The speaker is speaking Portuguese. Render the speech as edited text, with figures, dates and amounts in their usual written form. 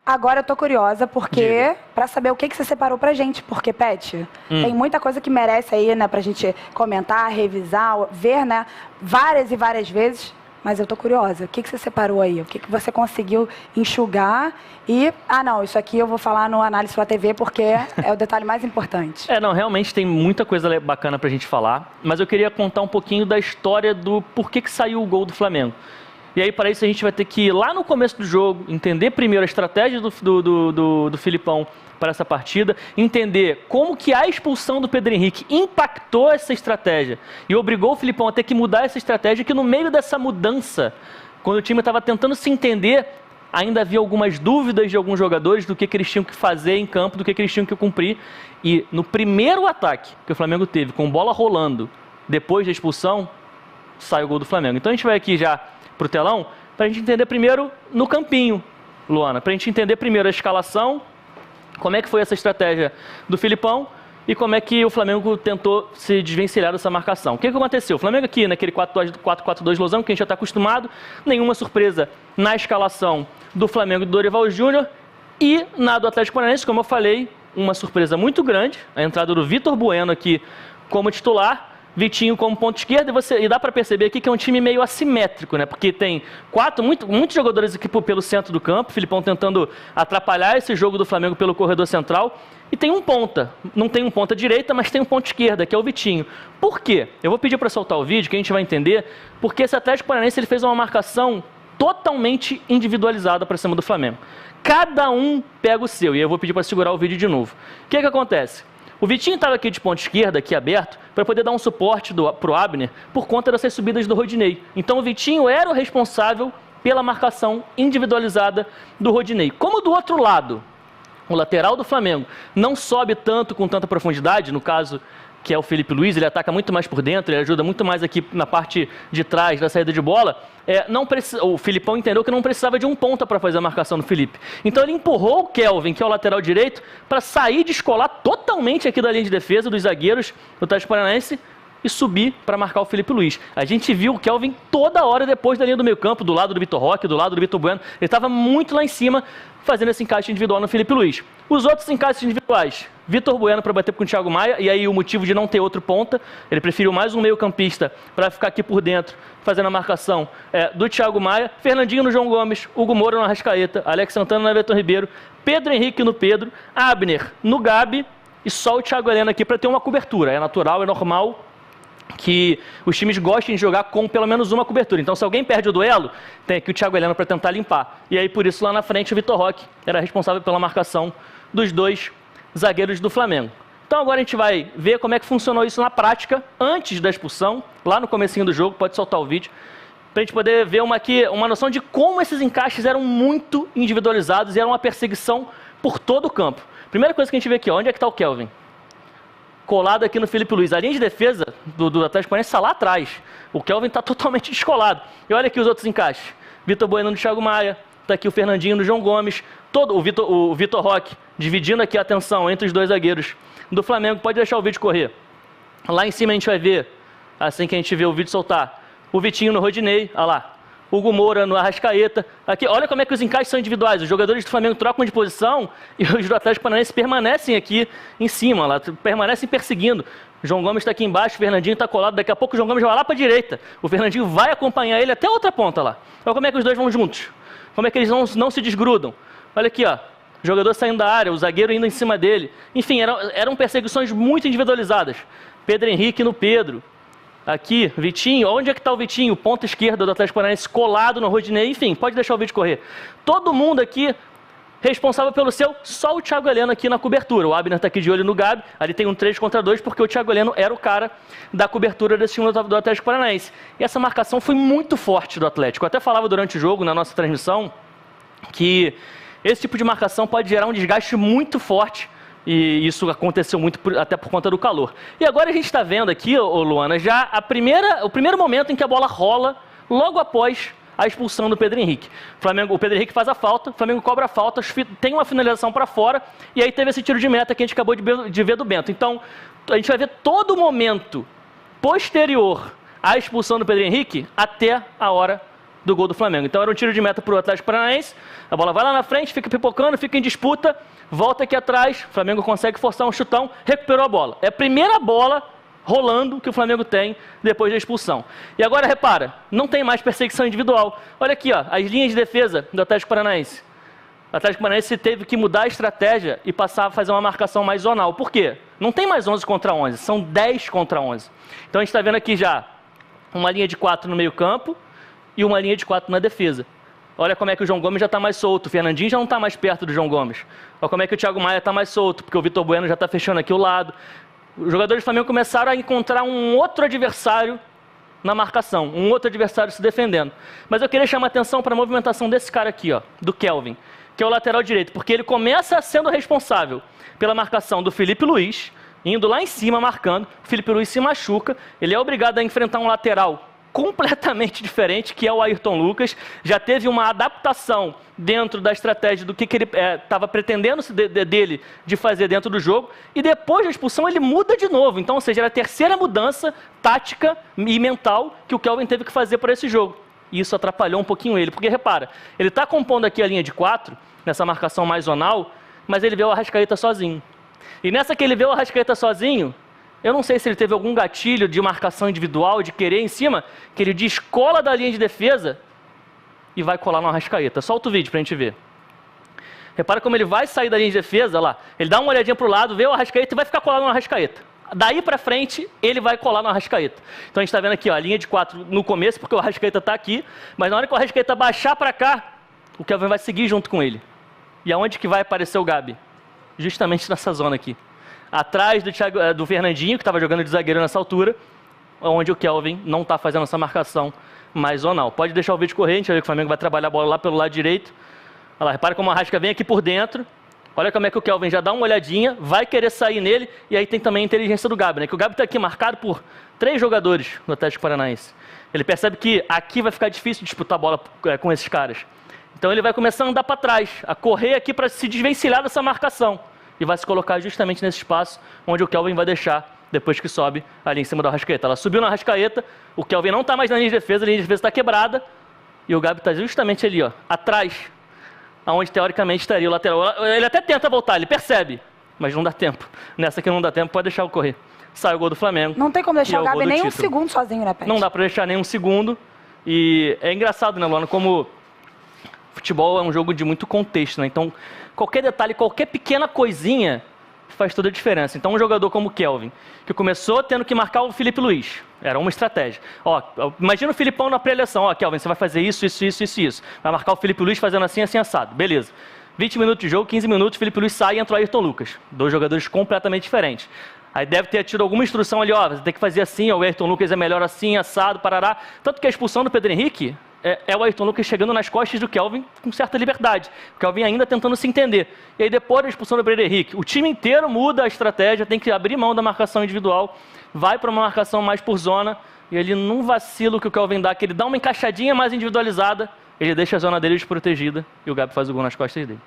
Agora eu tô curiosa, porque pra saber o que você separou pra gente, porque, Pet, tem muita coisa que merece aí, né, pra gente comentar, revisar, ver, né, várias e várias vezes, mas eu tô curiosa. O que você separou aí? O que você conseguiu enxugar e... Ah, não, isso aqui eu vou falar no Análise Flá TV, porque é o detalhe mais importante. Não, realmente tem muita coisa bacana pra gente falar, mas eu queria contar um pouquinho da história do porquê que saiu o gol do Flamengo. E aí, para isso, a gente vai ter que ir lá no começo do jogo, entender primeiro a estratégia do Filipão para essa partida, entender como que a expulsão do Pedro Henrique impactou essa estratégia e obrigou o Filipão a ter que mudar essa estratégia, que no meio dessa mudança, quando o time estava tentando se entender, ainda havia algumas dúvidas de alguns jogadores do que eles tinham que fazer em campo, do que eles tinham que cumprir. E no primeiro ataque que o Flamengo teve, com bola rolando, depois da expulsão, sai o gol do Flamengo. Então a gente vai aqui já para o telão, para a gente entender primeiro no campinho, Luana, para a gente entender primeiro a escalação, como é que foi essa estratégia do Filipão e como é que o Flamengo tentou se desvencilhar dessa marcação. O que aconteceu? O Flamengo aqui, naquele 4-4-2 losango, que a gente já está acostumado, nenhuma surpresa na escalação do Flamengo do Dorival Júnior, e na do Atlético Paranaense, como eu falei, uma surpresa muito grande, a entrada do Vitor Bueno aqui como titular, Vitinho como ponto esquerdo, e dá para perceber aqui que é um time meio assimétrico, né? Porque tem muitos jogadores aqui pelo centro do campo, Filipão tentando atrapalhar esse jogo do Flamengo pelo corredor central, e tem um ponta, não tem um ponta direita, mas tem um ponto esquerda, que é o Vitinho. Por quê? Eu vou pedir para soltar o vídeo, que a gente vai entender, porque esse Atlético Paranaense ele fez uma marcação totalmente individualizada para cima do Flamengo. Cada um pega o seu, e eu vou pedir para segurar o vídeo de novo. O que acontece? O Vitinho estava aqui de ponta esquerda, aqui aberto, para poder dar um suporte para o Abner por conta dessas subidas do Rodinei. Então o Vitinho era o responsável pela marcação individualizada do Rodinei. Como do outro lado, o lateral do Flamengo não sobe tanto com tanta profundidade, no caso que é o Felipe Luiz, ele ataca muito mais por dentro, ele ajuda muito mais aqui na parte de trás da saída de bola, o Filipão entendeu que não precisava de um ponta para fazer a marcação do Felipe. Então ele empurrou o Kelvin, que é o lateral direito, para sair, descolar totalmente aqui da linha de defesa dos zagueiros do Atlético Paranaense e subir para marcar o Felipe Luiz. A gente viu o Kelvin toda hora depois da linha do meio campo, do lado do Vitor Roque, do lado do Vitor Bueno. Ele estava muito lá em cima, fazendo esse encaixe individual no Felipe Luiz. Os outros encaixes individuais, Vitor Bueno para bater com o Thiago Maia, e aí o motivo de não ter outro ponta, ele preferiu mais um meio campista para ficar aqui por dentro, fazendo a marcação do Thiago Maia, Fernandinho no João Gomes, Hugo Moura no Arrascaeta, Alex Santana no Everton Ribeiro, Pedro Henrique no Pedro, Abner no Gabi, e só o Thiago Heleno aqui para ter uma cobertura. É natural, é normal que os times gostem de jogar com pelo menos uma cobertura. Então, se alguém perde o duelo, tem aqui o Thiago Heleno para tentar limpar. E aí, por isso, lá na frente, o Vitor Roque era responsável pela marcação dos dois zagueiros do Flamengo. Então, agora a gente vai ver como é que funcionou isso na prática, antes da expulsão, lá no comecinho do jogo. Pode soltar o vídeo, para a gente poder ver uma noção de como esses encaixes eram muito individualizados e era uma perseguição por todo o campo. Primeira coisa que a gente vê aqui, onde é que está o Kelvin? Colado aqui no Felipe Luiz. A linha de defesa do Atlético Paranaense está lá atrás. O Kelvin está totalmente descolado. E olha aqui os outros encaixes. Vitor Bueno no Thiago Maia. Está aqui o Fernandinho no João Gomes. O Vitor Roque dividindo aqui a atenção entre os dois zagueiros do Flamengo. Pode deixar o vídeo correr. Lá em cima a gente vai ver, assim que a gente vê o vídeo soltar, o Vitinho no Rodinei. Olha lá. Hugo Moura no Arrascaeta. Aqui, olha como é que os encaixes são individuais. Os jogadores do Flamengo trocam de posição e os do Atlético Paranaense permanecem aqui em cima, lá, permanecem perseguindo. O João Gomes está aqui embaixo, o Fernandinho está colado. Daqui a pouco o João Gomes vai lá para a direita. O Fernandinho vai acompanhar ele até a outra ponta lá. Olha como é que os dois vão juntos. Como é que eles não se desgrudam. Olha aqui, ó. O jogador saindo da área, o zagueiro indo em cima dele. Enfim, eram perseguições muito individualizadas. Pedro Henrique no Pedro. Aqui, Vitinho, onde é que está o Vitinho? Ponta esquerda do Atlético Paranaense, colado no Rodinei, enfim, pode deixar o vídeo correr. Todo mundo aqui responsável pelo seu, só o Thiago Heleno aqui na cobertura. O Abner está aqui de olho no Gabi, ali tem um 3 contra 2, porque o Thiago Heleno era o cara da cobertura desse time do Atlético Paranaense. E essa marcação foi muito forte do Atlético. Eu até falava durante o jogo, na nossa transmissão, que esse tipo de marcação pode gerar um desgaste muito forte E isso aconteceu muito até por conta do calor. E agora a gente está vendo aqui, Luana, já o primeiro momento em que a bola rola logo após a expulsão do Pedro Henrique. O Pedro Henrique faz a falta, o Flamengo cobra a falta, tem uma finalização para fora, e aí teve esse tiro de meta que a gente acabou de ver do Bento. Então, a gente vai ver todo o momento posterior à expulsão do Pedro Henrique até a hora do gol do Flamengo. Então era um tiro de meta para o Atlético Paranaense, a bola vai lá na frente, fica pipocando, fica em disputa, volta aqui atrás, o Flamengo consegue forçar um chutão, recuperou a bola. É a primeira bola rolando que o Flamengo tem depois da expulsão. E agora repara, não tem mais perseguição individual. Olha aqui, ó, as linhas de defesa do Atlético Paranaense. O Atlético Paranaense teve que mudar a estratégia e passar a fazer uma marcação mais zonal. Por quê? Não tem mais 11 contra 11, são 10 contra 11. Então a gente está vendo aqui já uma linha de 4 no meio campo e uma linha de 4 na defesa. Olha como é que o João Gomes já está mais solto, o Fernandinho já não está mais perto do João Gomes. Olha como é que o Thiago Maia está mais solto, porque o Vitor Bueno já está fechando aqui o lado. Os jogadores do Flamengo começaram a encontrar um outro adversário na marcação, um outro adversário se defendendo. Mas eu queria chamar a atenção para a movimentação desse cara aqui, ó, do Kelvin, que é o lateral direito, porque ele começa sendo responsável pela marcação do Felipe Luiz, indo lá em cima marcando, o Felipe Luiz se machuca, ele é obrigado a enfrentar um lateral completamente diferente, que é o Ayrton Lucas, já teve uma adaptação dentro da estratégia do que ele estava pretendendo dele de fazer dentro do jogo, e depois da expulsão ele muda de novo, então, ou seja, era a terceira mudança tática e mental que o Kelvin teve que fazer para esse jogo, e isso atrapalhou um pouquinho ele, porque repara, ele está compondo aqui a linha de 4, nessa marcação mais zonal, mas ele vê o Arrascaeta sozinho, e nessa que ele vê o Arrascaeta sozinho, eu não sei se ele teve algum gatilho de marcação individual, de querer em cima, que ele descola da linha de defesa e vai colar no Arrascaeta. Solta o vídeo pra gente ver. Repara como ele vai sair da linha de defesa, lá. Ele dá uma olhadinha pro lado, vê o Arrascaeta e vai ficar colado no Arrascaeta. Daí pra frente, ele vai colar no Arrascaeta. Então a gente tá vendo aqui, ó, a linha de 4 no começo, porque o Arrascaeta tá aqui, mas na hora que o Arrascaeta baixar pra cá, o Kelvin vai seguir junto com ele. E aonde que vai aparecer o Gabi? Justamente nessa zona aqui. Atrás do Fernandinho, que estava jogando de zagueiro nessa altura, onde o Kelvin não está fazendo essa marcação mais zonal. Pode deixar o vídeo correr, a gente vai ver que o Flamengo vai trabalhar a bola lá pelo lado direito. Olha lá, repara como a Arrasca vem aqui por dentro. Olha como é que o Kelvin já dá uma olhadinha, vai querer sair nele, e aí tem também a inteligência do Gabi, né? Que o Gabi está aqui marcado por 3 jogadores no Atlético Paranaense. Ele percebe que aqui vai ficar difícil disputar a bola com esses caras. Então ele vai começar a andar para trás, a correr aqui para se desvencilhar dessa marcação. E vai se colocar justamente nesse espaço onde o Kelvin vai deixar depois que sobe ali em cima do Arrascaeta. Ela subiu na Arrascaeta, o Kelvin não está mais na linha de defesa, a linha de defesa está quebrada, e o Gabi está justamente ali, ó, atrás, onde teoricamente estaria o lateral. Ele até tenta voltar, ele percebe, mas não dá tempo. Nessa que não dá tempo, pode deixar o correr. Sai o gol do Flamengo. Não tem como deixar o Gabi nem um segundo sozinho, né, Pet? Não dá para deixar nem um segundo. E é engraçado, né, Luana, como futebol é um jogo de muito contexto, né? Então, qualquer detalhe, qualquer pequena coisinha faz toda a diferença. Então, um jogador como o Kelvin, que começou tendo que marcar o Felipe Luiz, era uma estratégia. Ó, imagina o Filipão na pré-eleição. Ó, Kelvin, você vai fazer isso. Vai marcar o Felipe Luiz fazendo assim, assim, assado. Beleza. 20 minutos de jogo, 15 minutos, Felipe Luiz sai e entra o Ayrton Lucas. 2 jogadores completamente diferentes. Aí deve ter tido alguma instrução ali, ó, você tem que fazer assim, ó, o Ayrton Lucas é melhor assim, assado, parará. Tanto que a expulsão do Pedro Henrique é o Ayrton Lucas chegando nas costas do Kelvin com certa liberdade. O Kelvin ainda tentando se entender. E aí depois da expulsão do Pedro Henrique, o time inteiro muda a estratégia, tem que abrir mão da marcação individual, vai para uma marcação mais por zona, e ele num vacilo que o Kelvin dá, que ele dá uma encaixadinha mais individualizada, ele deixa a zona dele desprotegida e o Gabi faz o gol nas costas dele.